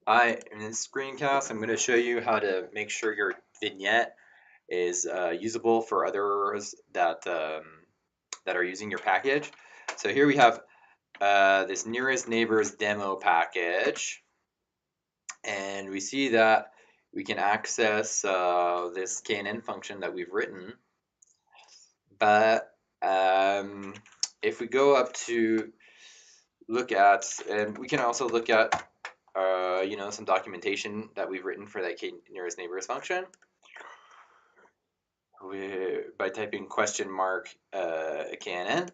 Hi, in this screencast, I'm going to show you how to make sure your vignette is usable for others that are using your package. So here we have this nearest neighbors demo package, and we see that we can access this KNN function that we've written. But if we go up to look at, and we can also look at some documentation that we've written for that nearest neighbors function by typing question mark KNN.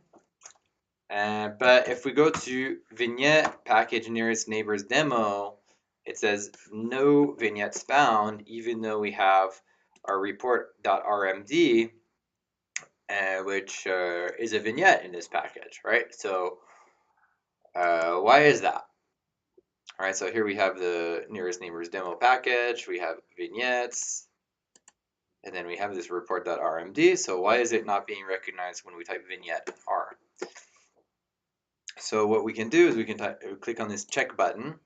But if we go to vignette package nearest neighbors demo, it says no vignettes found, even though we have our report.rmd, which is a vignette in this package, right? So why is that? All right, so here we have the nearest neighbors demo package, we have vignettes, and then we have this report.rmd. So why is it not being recognized when we type vignette R? So what we can do is we can click on this check button.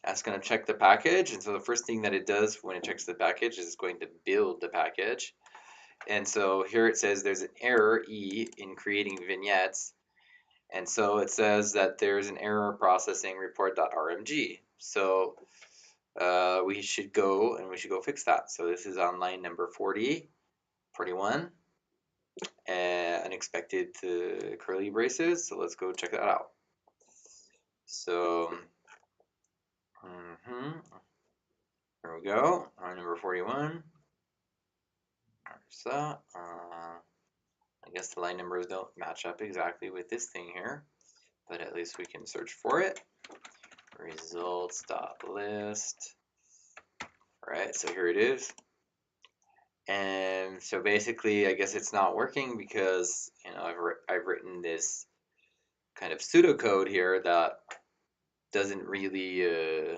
That's going to check the package. And so the first thing that it does when it checks the package is it's going to build the package. And so here it says there's an error E in creating vignettes. And so it says that there's an error processing report.rmg. So we should go fix that. So this is on line number 40, 41. Unexpected curly braces. So let's go check that out. So here we go. Line number 41. So I guess the line numbers don't match up exactly with this thing here, but at least we can search for it. Results.list. All right, so here it is. And so basically, I guess it's not working because I've written this kind of pseudocode here that doesn't really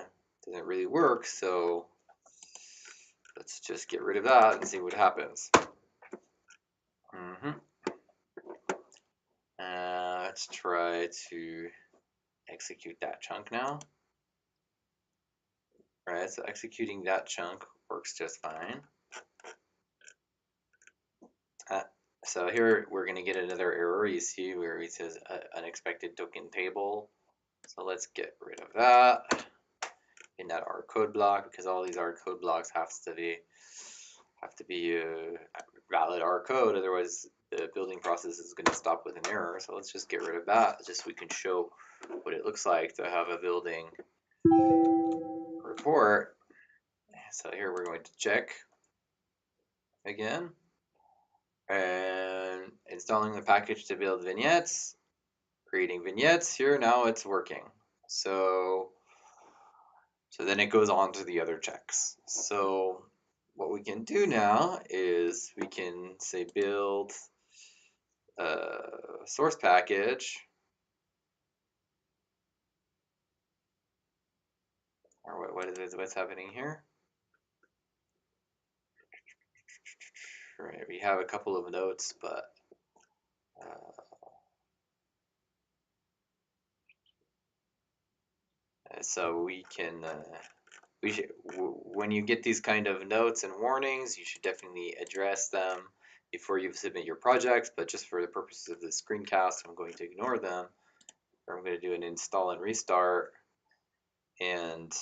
work. So let's just get rid of that and see what happens. Let's try to execute that chunk now. All right, so executing that chunk works just fine. So here we're going to get another error. You see where it says unexpected token table. So let's get rid of that in that R code block, because all these R code blocks have to be valid R code. Otherwise, the building process is going to stop with an error. So let's just get rid of that, just so we can show what it looks like to have a building report. So here we're going to check again. And installing the package to build vignettes, creating vignettes. Here now it's working. So then it goes on to the other checks. So what we can do now is we can say build source package, or what's happening here? Right, we have a couple of notes, but so we can when you get these kind of notes and warnings, you should definitely address them before you submit your projects. But just for the purposes of the screencast, I'm going to ignore them. Or I'm going to do an install and restart, and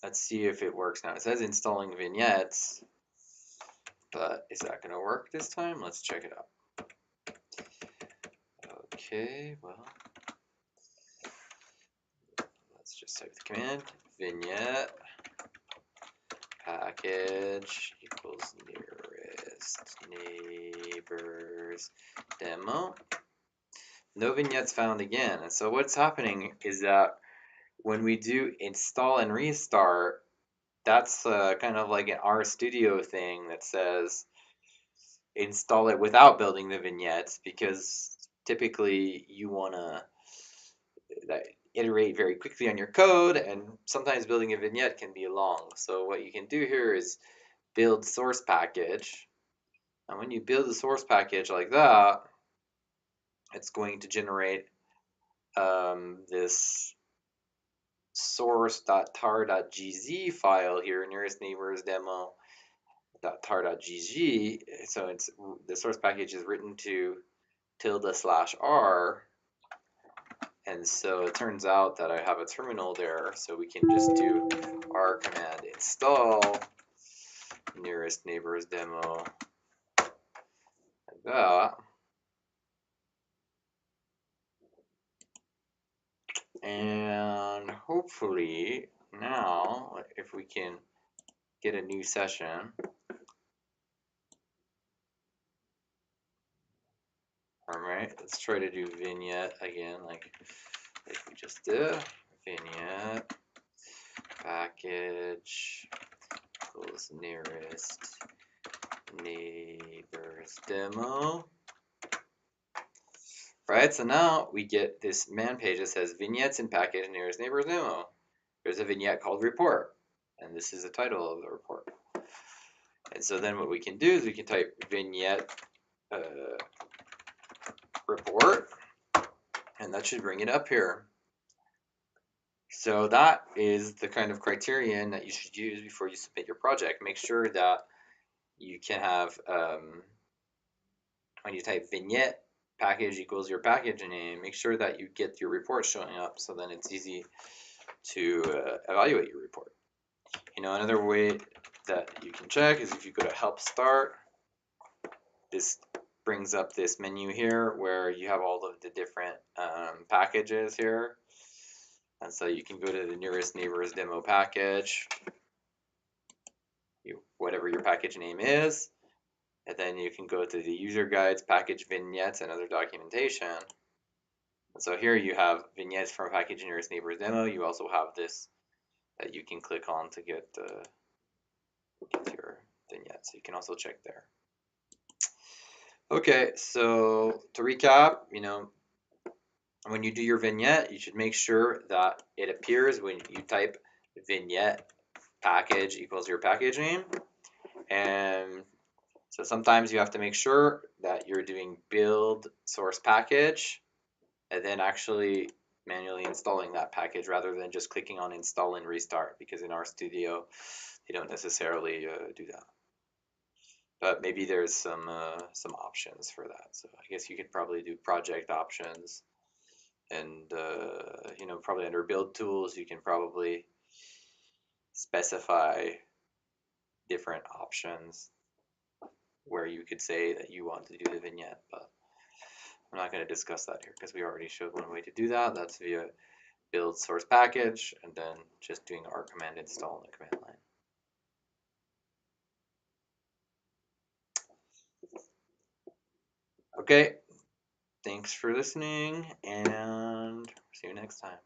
let's see if it works now. It says installing vignettes, but is that going to work this time? Let's check it out. Okay, well, let's just type the command vignette package equals nearest neighbors demo. No vignettes found again. And so what's happening is that when we do install and restart, that's kind of like an RStudio thing that says install it without building the vignettes, because typically you want to iterate very quickly on your code, and sometimes building a vignette can be long. So what you can do here is build source package, and when you build a source package like that, it's going to generate this source.tar.gz file here, nearest neighbors demo.tar.gz. So it's the source package is written to ~r, and so it turns out that I have a terminal there, so we can just do r command install nearest neighbors demo like that. And hopefully now, if we can get a new session, all right, let's try to do vignette again, like we just did. Vignette package equals nearest neighbors demo. Right, so now we get this man page that says vignettes in package nearest neighbors demo. There's a vignette called report, and this is the title of the report. And so then what we can do is we can type vignette report, and that should bring it up here. So that is the kind of criterion that you should use before you submit your project. Make sure that you can have, when you type vignette package equals your package name, make sure that you get your report showing up, so then it's easy to evaluate your report. You know, another way that you can check is if you go to help start, this brings up this menu here where you have all of the different packages here. And so you can go to the nearest neighbors demo package, whatever your package name is, and then you can go to the user guides, package vignettes, and other documentation. And so here you have vignettes from package nearest neighbors demo. You also have this that you can click on to get your vignette. So you can also check there. Okay, so to recap, you know, when you do your vignette, you should make sure that it appears when you type vignette package equals your package name. And so sometimes you have to make sure that you're doing build source package and then actually manually installing that package rather than just clicking on install and restart, because in RStudio they don't necessarily do that. But maybe there's some options for that. So I guess you could probably do project options, and you know, probably under build tools you can probably specify different options where you could say that you want to do the vignette, but I'm not going to discuss that here because we already showed one way to do that. That's via build source package and then just doing r command install in the command line. Okay, thanks for listening, and see you next time.